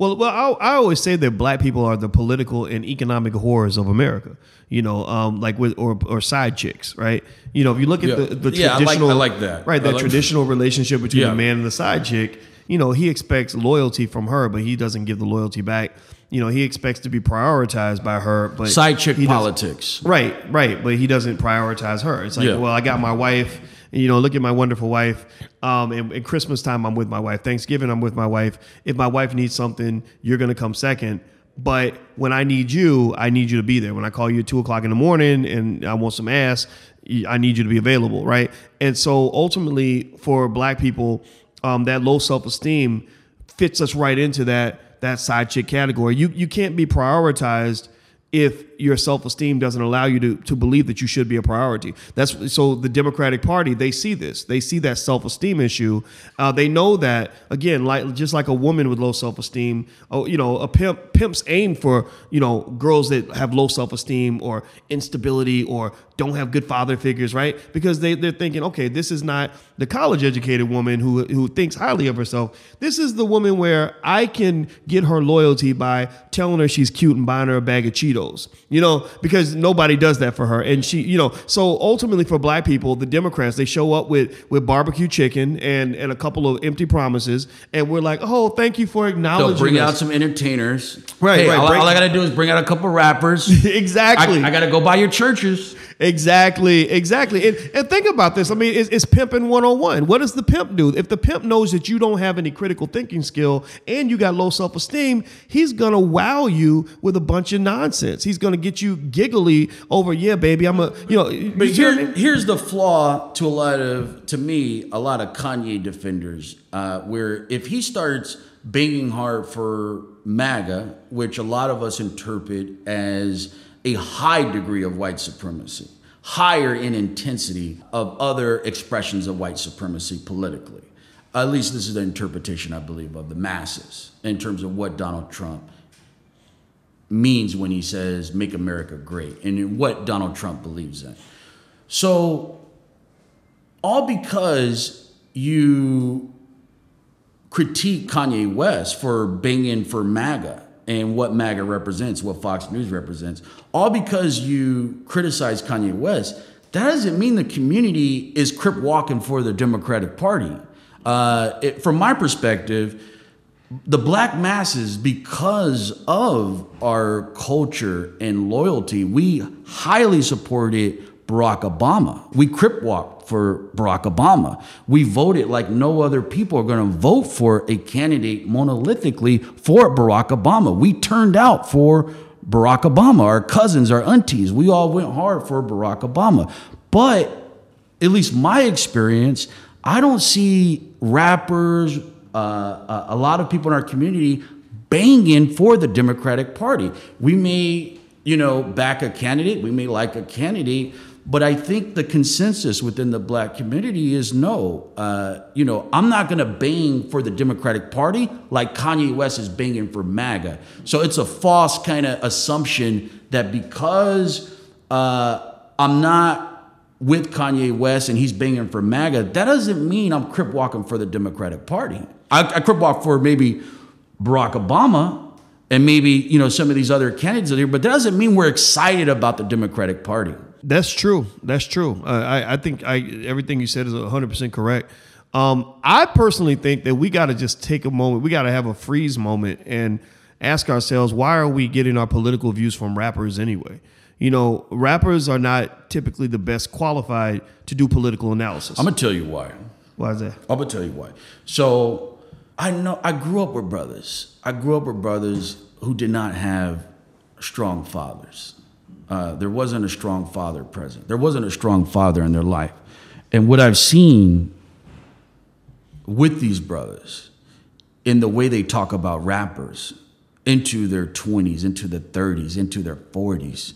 I always say that black people are the political and economic whores of America. You know, like with or side chicks, right? You know, if you look at the traditional, I like that, right? That like traditional relationship between the man and the side chick. You know, he expects loyalty from her, but he doesn't give the loyalty back. You know, he expects to be prioritized by her, but side chick politics. Right, but he doesn't prioritize her. It's like, well, I got my wife. You know, look at my wonderful wife. And Christmas time, I'm with my wife. Thanksgiving, I'm with my wife. If my wife needs something, you're going to come second. But when I need you to be there. When I call you at 2:00 in the morning and I want some ass, I need you to be available, right? And so ultimately, for black people, that low self-esteem fits us right into that side chick category. You can't be prioritized if your self-esteem doesn't allow you to believe that you should be a priority. So the Democratic Party, they see this. They see that self-esteem issue. They know that, again, just like a woman with low self-esteem, you know, pimps aim for, you know, girls that have low self-esteem or instability or don't have good father figures, right? Because they're thinking, okay, this is not the college-educated woman who thinks highly of herself. This is the woman where I can get her loyalty by telling her she's cute and buying her a bag of Cheetos. You know, because nobody does that for her. And she, you know, so ultimately for black people, the Democrats, they show up with barbecue chicken and a couple of empty promises. And we're like, oh, thank you for acknowledging They'll bring us. out some entertainers. Right, hey, all I got to do is bring out a couple rappers. Exactly. I got to go by your churches. Exactly. And think about this. I mean, it's pimping 101. What does the pimp do? If the pimp knows that you don't have any critical thinking skill and you got low self-esteem, he's going to wow you with a bunch of nonsense. He's going to get you giggly over, yeah, baby, I'm a, you know. But here's the flaw to a lot of Kanye defenders, where if he starts banging hard for MAGA, which a lot of us interpret as a high degree of white supremacy, higher in intensity of other expressions of white supremacy politically. At least this is the interpretation, I believe, of the masses in terms of what Donald Trump means when he says, make America great, and in what Donald Trump believes in. So, all because you critique Kanye West for banging for MAGA, and what MAGA represents, what Fox News represents, all because you criticize Kanye West, that doesn't mean the community is crip walking for the Democratic Party. From my perspective, the black masses, because of our culture and loyalty, we highly supported Barack Obama. We crip walked for Barack Obama. We voted like no other people are going to vote for a candidate monolithically for Barack Obama. We turned out for Barack Obama. Our cousins, our aunties, we all went hard for Barack Obama. But at least my experience, I don't see rappers, a lot of people in our community banging for the Democratic Party. We may, back a candidate, we may like a candidate, but I think the consensus within the black community is no. I'm not going to bang for the Democratic Party like Kanye West is banging for MAGA. So it's a false kind of assumption that because I'm not with Kanye West and he's banging for MAGA, that doesn't mean I'm crip walking for the Democratic Party. I crip walk for maybe Barack Obama and maybe, some of these other candidates here, but that doesn't mean we're excited about the Democratic Party. That's true. I think everything you said is 100% correct. I personally think that we got to just take a moment. We got to have a freeze moment and ask ourselves, why are we getting our political views from rappers anyway? Rappers are not typically the best qualified to do political analysis. I'm going to tell you why. Why is that? I'm going to tell you why. So I grew up with brothers. I grew up with brothers who did not have strong fathers. There wasn't a strong father present. There wasn't a strong father in their life. And what I've seen with these brothers in the way they talk about rappers into their 20s, into their 30s, into their 40s,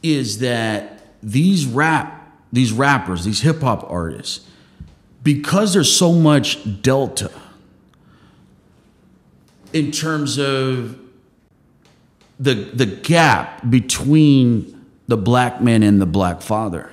is that these rappers, these hip hop artists, because there's so much delta in terms of the gap between the black man and the black father.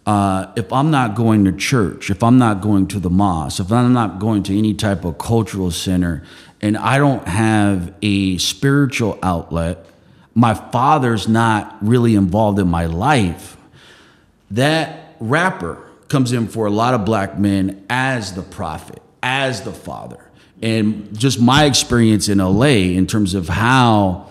If I'm not going to church, if I'm not going to the mosque, if I'm not going to any type of cultural center and I don't have a spiritual outlet, my father's not really involved in my life, that rapper comes in for a lot of black men as the prophet, as the father. And just my experience in LA in terms of how,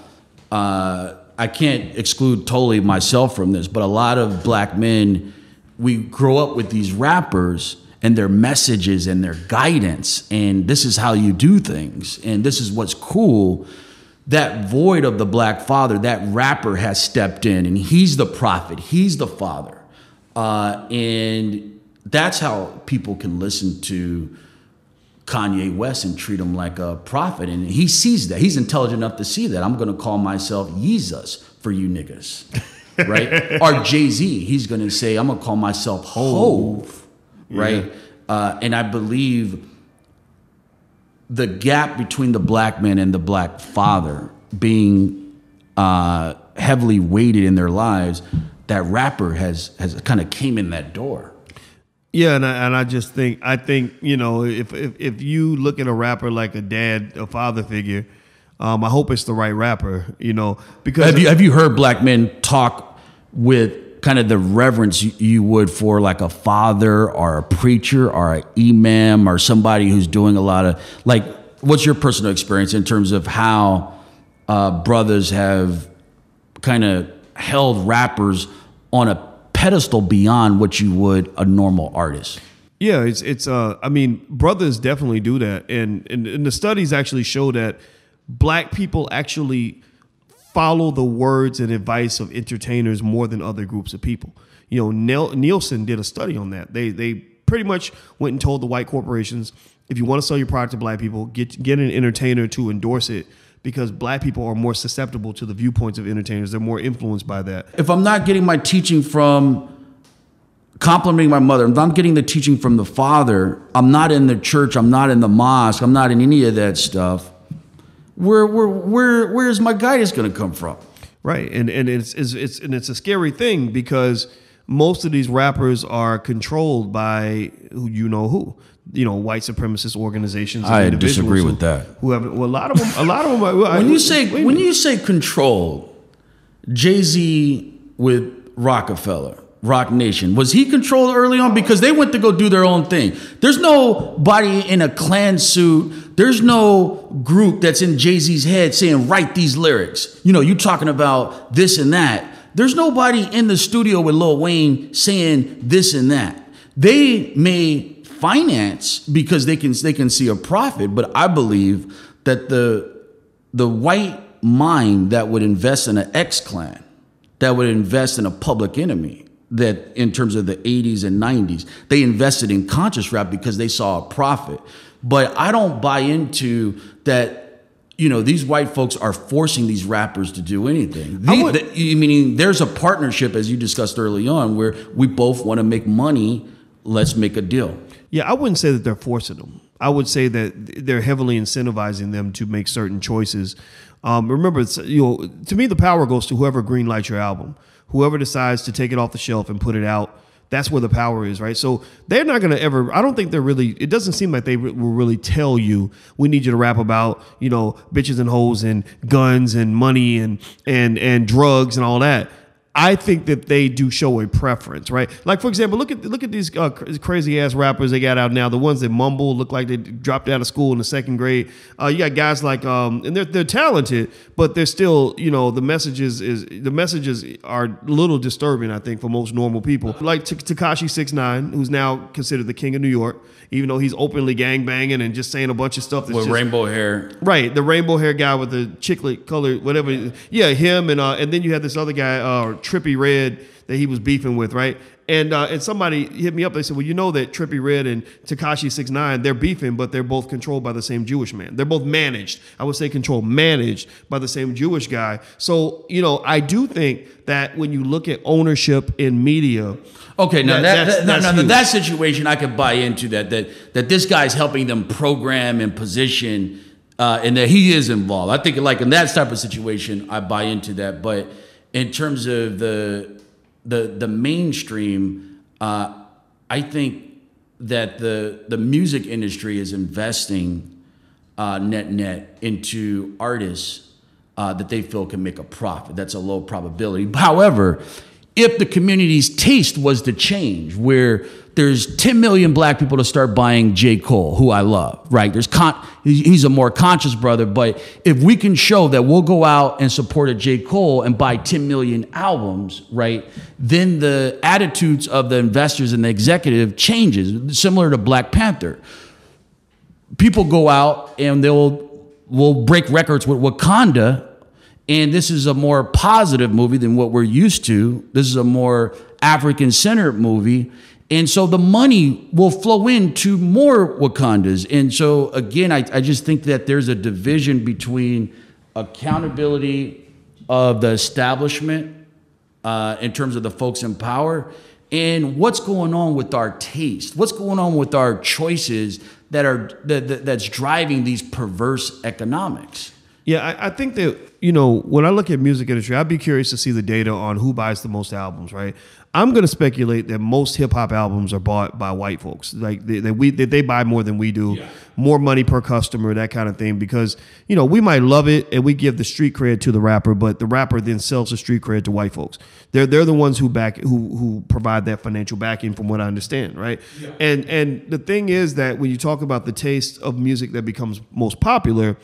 I can't exclude totally myself from this, but a lot of black men, we grow up with these rappers and their messages and their guidance, and this is how you do things, and this is what's cool. That void of the black father, that rapper has stepped in, and he's the prophet, he's the father. And that's how people can listen to Kanye West and treat him like a prophet. And he sees that. He's intelligent enough to see that. I'm going to call myself Jesus for you niggas, right? Or Jay-Z, he's going to say, I'm going to call myself Hove, right? Yeah. And I believe the gap between the black man and the black father being heavily weighted in their lives, that rapper has kind of came in that door. Yeah, and I just think, you know, if you look at a rapper like a father figure, I hope it's the right rapper, you know, because have you heard black men talk with kind of the reverence you would for like a father or a preacher or an imam or somebody who's doing a lot of, like, what's your personal experience in terms of how brothers have kind of held rappers on a pedestal beyond what you would a normal artist? Yeah, it's I mean, brothers definitely do that, and the studies actually show that black people actually follow the words and advice of entertainers more than other groups of people. You know, Nielsen did a study on that. They pretty much went and told the white corporations, if you want to sell your product to black people, get an entertainer to endorse it, because black people are more susceptible to the viewpoints of entertainers. They're more influenced by that. If I'm not getting my teaching from complimenting my mother, if I'm getting the teaching from the father, I'm not in the church, I'm not in the mosque, I'm not in any of that stuff, where's my guidance going to come from? Right, and it's a scary thing, because most of these rappers are controlled by who. You know, white supremacist organizations. I disagree with that. Who have, well, a lot of them. When you say controlled, Jay-Z with Rockefeller, Rock Nation, was he controlled early on? Because they went to go do their own thing. There's nobody in a Klan suit. There's no group that's in Jay-Z's head saying, write these lyrics. You know, you talking about this and that. There's nobody in the studio with Lil Wayne saying this and that. They may finance because they can see a profit, but I believe that the white mind that would invest in an X-Clan, that would invest in a Public Enemy, that in terms of the 80s and 90s, they invested in conscious rap because they saw a profit. But I don't buy into that, you know, these white folks are forcing these rappers to do anything. Meaning there's a partnership, as you discussed early on, where we both want to make money, let's make a deal. Yeah, I wouldn't say that they're forcing them. I would say that they're heavily incentivizing them to make certain choices. Remember, you know, to me, the power goes to whoever greenlights your album, whoever decides to take it off the shelf and put it out. That's where the power is, right? So they're not going to ever, I don't think they're really, it doesn't seem like they will really tell you, we need you to rap about, you know, bitches and hoes and guns and money and drugs and all that. I think that they do show a preference, right? Like, for example, look at these crazy ass rappers they got out now. The ones that mumble, look like they dropped out of school in the second grade. You got guys like, and they're talented, but they're still, you know, the messages are a little disturbing, I think, for most normal people. Like Tekashi 6ix9ine, who's now considered the king of New York, even though he's openly gangbanging and just saying a bunch of stuff that's with rainbow hair. Right, the rainbow hair guy with the chiclet color, whatever. Yeah, him and then you had this other guy, Trippie Redd, that he was beefing with, right? And somebody hit me up. They said, well, you know that Trippie Redd and Tekashi 6ix9ine, they're beefing, but they're both controlled by the same Jewish man. They're both managed. I would say controlled, managed by the same Jewish guy. So, you know, I do think that when you look at ownership in media. Okay, now that situation I could buy into that this guy's helping them program and position, and that he is involved. I think like in that type of situation, I buy into that. But in terms of the mainstream, I think that the music industry is investing net into artists that they feel can make a profit. That's a low probability. However, if the community's taste was to change, where there's 10 million black people to start buying J. Cole, who I love, right? He's a more conscious brother, but if we can show that we'll go out and support a J. Cole and buy 10 million albums, right, then the attitudes of the investors and the executive changes, similar to Black Panther. People go out and we'll break records with Wakanda. And this is a more positive movie than what we're used to. This is a more African-centered movie. And so the money will flow into more Wakandas. And so, again, I just think that there's a division between accountability of the establishment in terms of the folks in power and what's going on with our taste, what's going on with our choices that's driving these perverse economics. Yeah, I think that, when I look at music industry, I'd be curious to see the data on who buys the most albums, right? I'm going to speculate that most hip hop albums are bought by white folks. Like they buy more than we do, more money per customer, that kind of thing. Because, we might love it and we give the street cred to the rapper, but the rapper then sells the street cred to white folks. They're the ones who provide that financial backing, from what I understand, right? Yeah. And the thing is that when you talk about the taste of music that becomes most popular,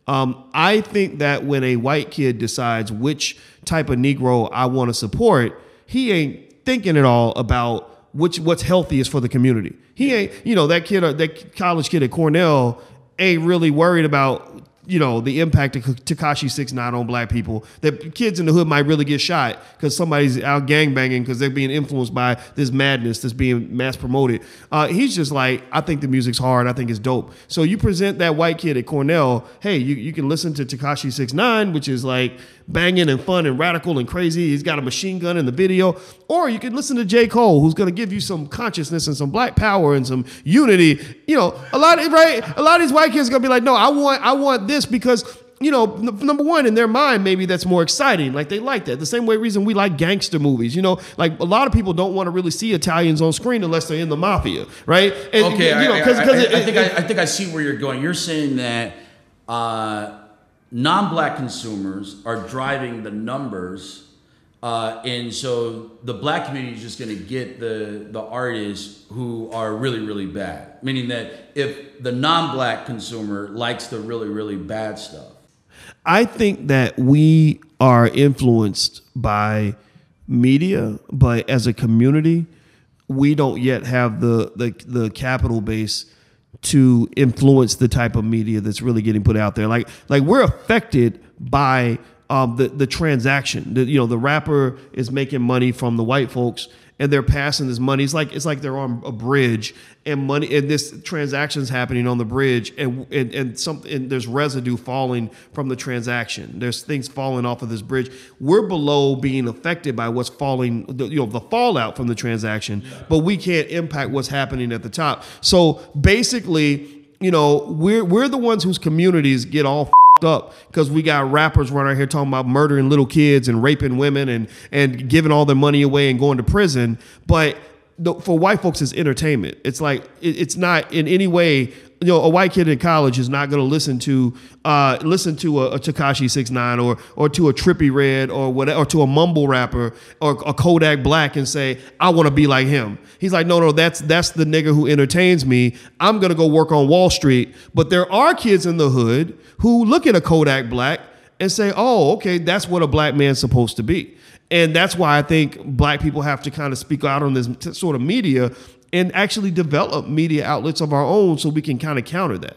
I think that when a white kid decides which type of Negro I want to support, he ain't thinking at all about what's healthiest for the community. He ain't, that college kid at Cornell ain't really worried about, the impact of Tekashi 6ix9ine on black people. That kids in the hood might really get shot because somebody's out gangbanging because they're being influenced by this madness that's being mass promoted. He's just like, I think the music's hard. I think it's dope. So you present that white kid at Cornell, hey, you can listen to Tekashi 6ix9ine, which is like banging and fun and radical and crazy. He's got a machine gun in the video. Or you can listen to J. Cole, who's going to give you some consciousness and some black power and some unity. A lot of these white kids are going to be like, no, I want this because, number one, in their mind, maybe that's more exciting. Like they like that. The same reason we like gangster movies. Like a lot of people don't want to really see Italians on screen unless they're in the mafia, right? And, okay, I think I see where you're going. You're saying that non-black consumers are driving the numbers, and so the black community is just going to get the artists who are really, really bad. Meaning that if the non-black consumer likes the really, really bad stuff. I think that we are influenced by media, but as a community, we don't yet have the capital base to influence the type of media that's really getting put out there. Like we're affected by the transaction. The rapper is making money from the white folks and they're passing this money. It's like they're on a bridge and this transaction's happening on the bridge and there's residue falling from the transaction. There's things falling off of this bridge. We're below being affected by what's falling, the fallout from the transaction, but we can't impact what's happening at the top. So basically, we're the ones whose communities get all up because we got rappers running out here talking about murdering little kids and raping women and giving all their money away and going to prison. But for white folks, it's entertainment. It's like it's not in any way. A white kid in college is not going to listen to a Tekashi 6ix9ine or to a Trippie Redd or whatever, or to a mumble rapper or a Kodak Black and say, I want to be like him. He's like, no, that's the nigga who entertains me. I'm going to go work on Wall Street. But there are kids in the hood who look at a Kodak Black and say, oh, okay, that's what a black man's supposed to be. And that's why I think black people have to kind of speak out on this sort of media and actually develop media outlets of our own so we can kind of counter that.